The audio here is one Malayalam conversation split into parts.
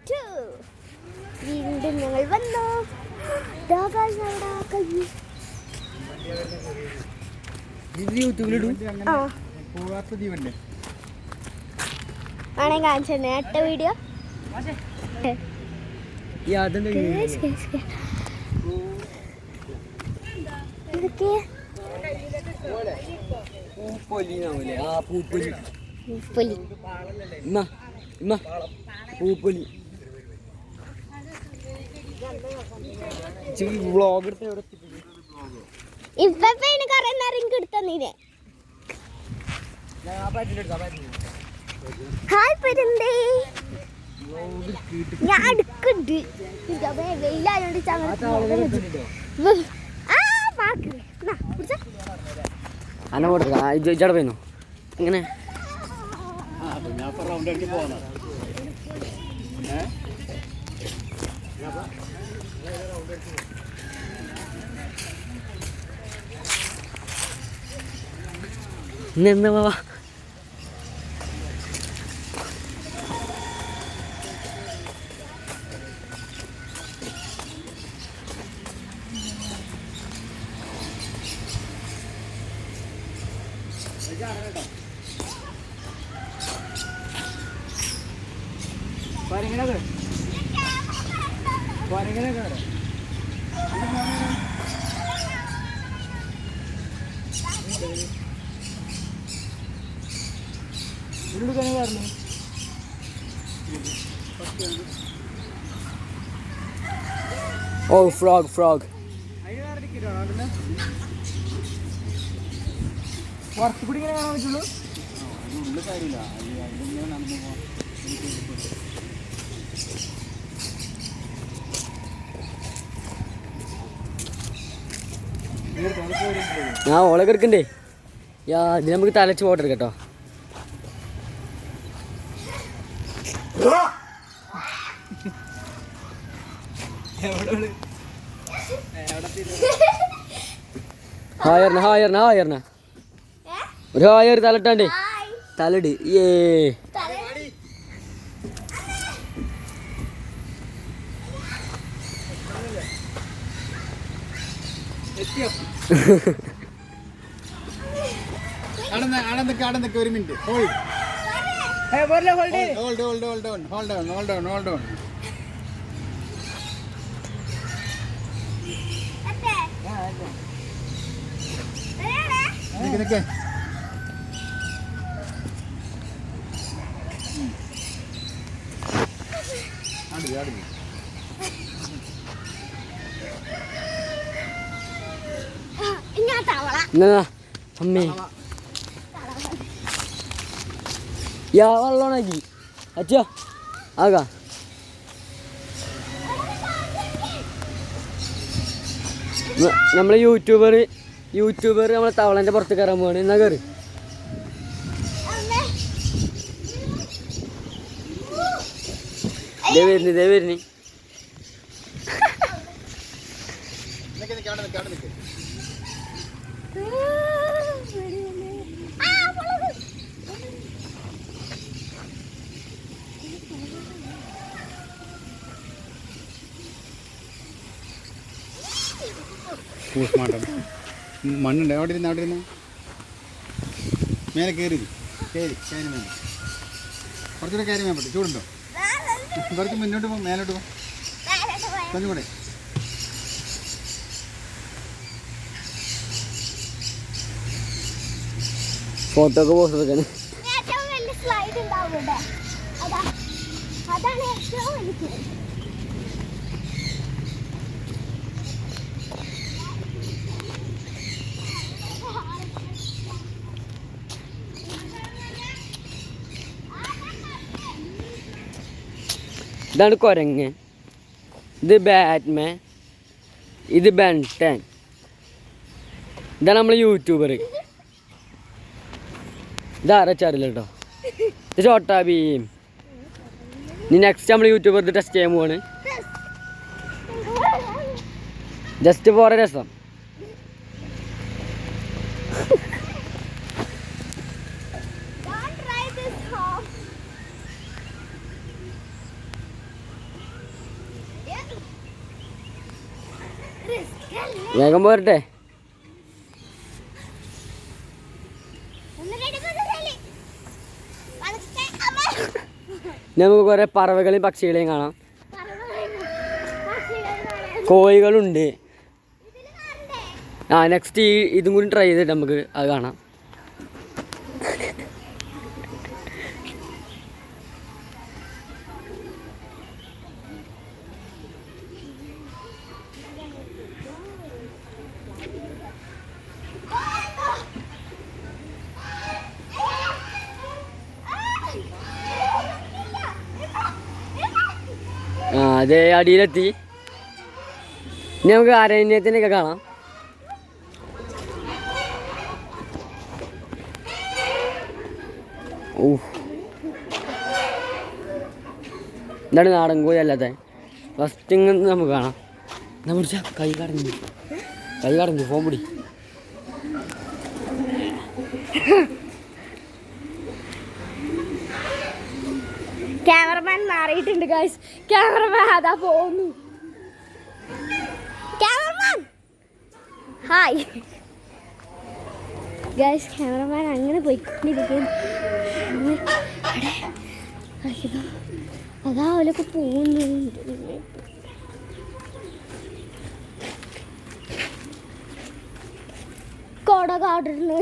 ടു വീണ്ടും ഞങ്ങൾ വന്നു. ആണെ കാണിച്ചേ നേട്ട വീഡിയോ പൂപ്പൊലി വ്ളോഗ് എടുത്ത് എവിടെ ഇപ്പൊ കൊറേ നേരം കിട്ടുന്നീനെ. ഹായ് പെരുന്തേ, ഞാൻ അടുക്കുണ്ട്. വെയിലായോണ്ട് അന്ന കൊടുക്ക ഇജടെ പോയിന്നോ ഇങ്ങനെ ഇന്നെന്താ വാ ഓ ഫ്രോഗ് ഫ്രോഗ് പുറത്തുകൂടി ഇങ്ങനെ കാണാൻ പറ്റുള്ളൂ. ഞാൻ ഓളെ കിടക്കണ്ടേ ഇത് നമുക്ക് തലച്ച് പോട്ടെ കേട്ടോ. ഹായർണ ഹായർണ ഹായർണ ഒരു ഹായർ തലട്ടാണ്ടേ തലട് ഏ ഒരു മിനിറ്റ് ഹോൾഡ് നിക്ക് അമ്മേ യാ വെള്ളോണാക്കി അച്ഛോ ആകാ നമ്മളെ യൂട്യൂബർ നമ്മളെ തവളൻ്റെ പുറത്ത് കയറാൻ പോവാണ്. എന്നാ കയറി ദേ വരുന്നേ മണ്ണുണ്ട് അവിടെ ഇരുന്ന് മേലെ കയറി മേലെ കുറച്ചുകൂടെ കയറി മേൻ പറ്റും. ചൂടുണ്ടോ? കുറച്ച് മുന്നോട്ട് പോകും, മേലോട്ട് പോകും, കുറച്ചുകൂടെ. ഫോട്ടോ ഒക്കെ പോസ്റ്റ് എടുക്കാൻ ഇതാണ് കുരങ്ങ്, ഇത് ബാറ്റ്മാൻ, ഇത് ബെൻടൻ, ഇതാണ് നമ്മൾ യൂട്യൂബർ. ഇതാരച്ചറിയില്ല കേട്ടോ, ഇത് ഛോട്ടാ ഭീം. ഇനി നെക്സ്റ്റ് നമ്മൾ യൂട്യൂബർ ഇത് ടെസ്റ്റ് ചെയ്യാൻ പോവാണ്, ജസ്റ്റ് ഫോർ എ രസം. വേഗം പോരട്ടെ. നമുക്ക് കുറേ പറവകളെയും പക്ഷികളെയും കാണാം. കോഴികളുണ്ട്. നെക്സ്റ്റ് ഇതും കൂടി ട്രൈ ചെയ്തിട്ട് നമുക്ക് അത് കാണാം. അതെ, അടിയിലെത്തി. ഇനി നമുക്ക് അരണ്യത്തിനൊക്കെ കാണാം. എന്താണ് നാടൻ കോഴി അല്ലാതെ ഫസ്റ്റ് നമുക്ക് കാണാം. എന്താ പിടിച്ച കൈ കടഞ്ഞു ഫോൺ പിടി. ക്യാമറമാൻ മാറിയിട്ടുണ്ട് ഗൈസ്. ക്യാമറമാൻ അതാ പോകുന്നു. Cameraman hi guys. ക്യാമറമാൻ അങ്ങനെ പോയിക്കൊണ്ടിരിക്കുന്നു. അതാ അവരൊക്കെ പോകുന്നുണ്ട്. കൊട കാടുന്നു.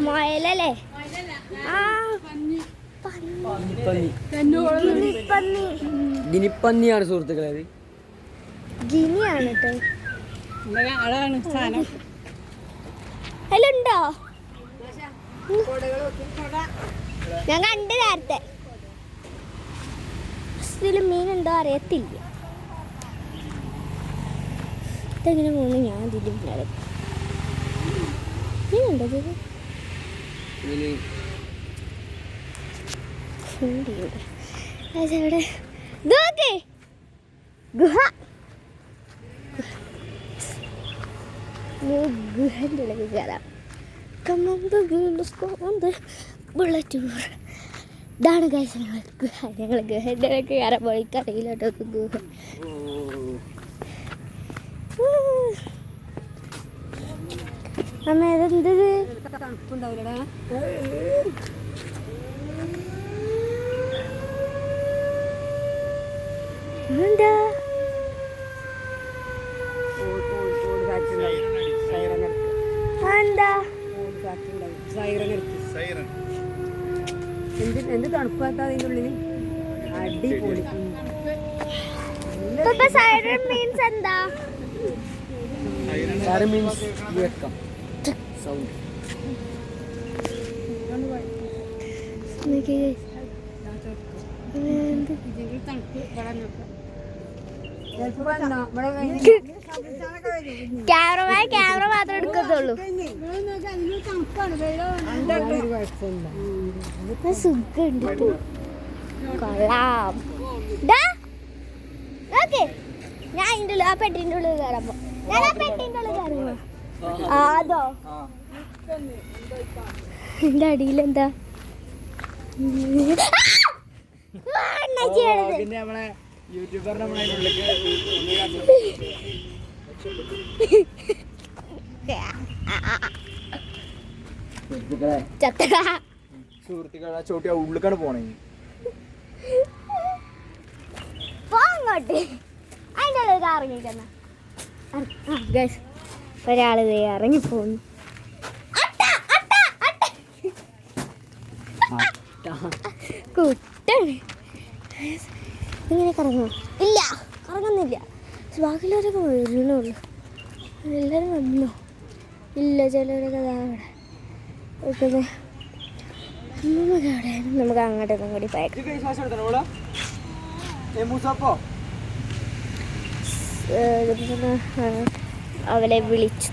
മയിലല്ലേ? ആ ഗിനിപ്പന്നിയാണ് സുഹൃത്തുക്കളെ. അത് ഗിനിയാണ് കേട്ടോ. അതിലുണ്ടോ? ഞാൻ കണ്ട് നേരത്തെ. ഇതിൽ മീനുണ്ടോ അറിയത്തില്ല. ഇതെങ്ങനെ പോകുന്നു? ഞാൻ ഇതിലും മീനുണ്ടോ? ഇവിടെ ഗുഹ. ഗുഹൻ്റെ ഉള്ളിൽ കയറാം. ബുള്ളറ്റ് ഇതാണ് ഗൈസ് ഞങ്ങൾ ഗുഹ. ഞങ്ങൾ ഗുഹൻ്റെ ഉള്ളിൽ കയറാൻ പോയിക്കറിയില്ല കേട്ടോ. ഗുഹ അമ്മ ഇതെന്തത്? എന്താ എന്ത് തണുപ്പാത്ത അതിൻ്റെ ഉള്ളിൽ അടിപൊളി. സൈറൻ മീൻസ് എന്താ? Siren means sound. ക്യാമറ മാത്രമേ എടുക്കത്തുള്ളൂ. സുഖമുണ്ട്. കൊള്ളാം. ഞാൻ അതിൻ്റെ ഉള്ളിൽ ആ പെട്ടിൻ്റെ ഉള്ളിൽ കയറാൻ പോ. ഞാൻ ആ പെട്ടിൻ്റെ ഉള്ളിൽ കയറുമോ? അതോ എൻ്റെ അടിയിലെന്താ? സുഹൃത്തുക്കളെ ചോട്ടി ഉള്ളിക്കാണ് പോണേ. പോങ്ങോട്ട് അതിൻ്റെ ഉള്ളിൽ ഇറങ്ങിക്കുന്ന ഒരാൾ ഇറങ്ങി പോകുന്നു. കുട്ടാണ് ഇങ്ങനെ കറങ്ങുമോ? ഇല്ല, കറങ്ങുന്നില്ല. ബാക്കിയുള്ളവരൊക്കെ വരുന്നുള്ളൂ. എല്ലാവരും വന്നോ? ഇല്ല, ചിലവരൊക്കെ അവിടെ നമുക്ക് അങ്ങോട്ടൊന്നും കൂടി പോയേക്കാം. അവളെ വിളിച്ചു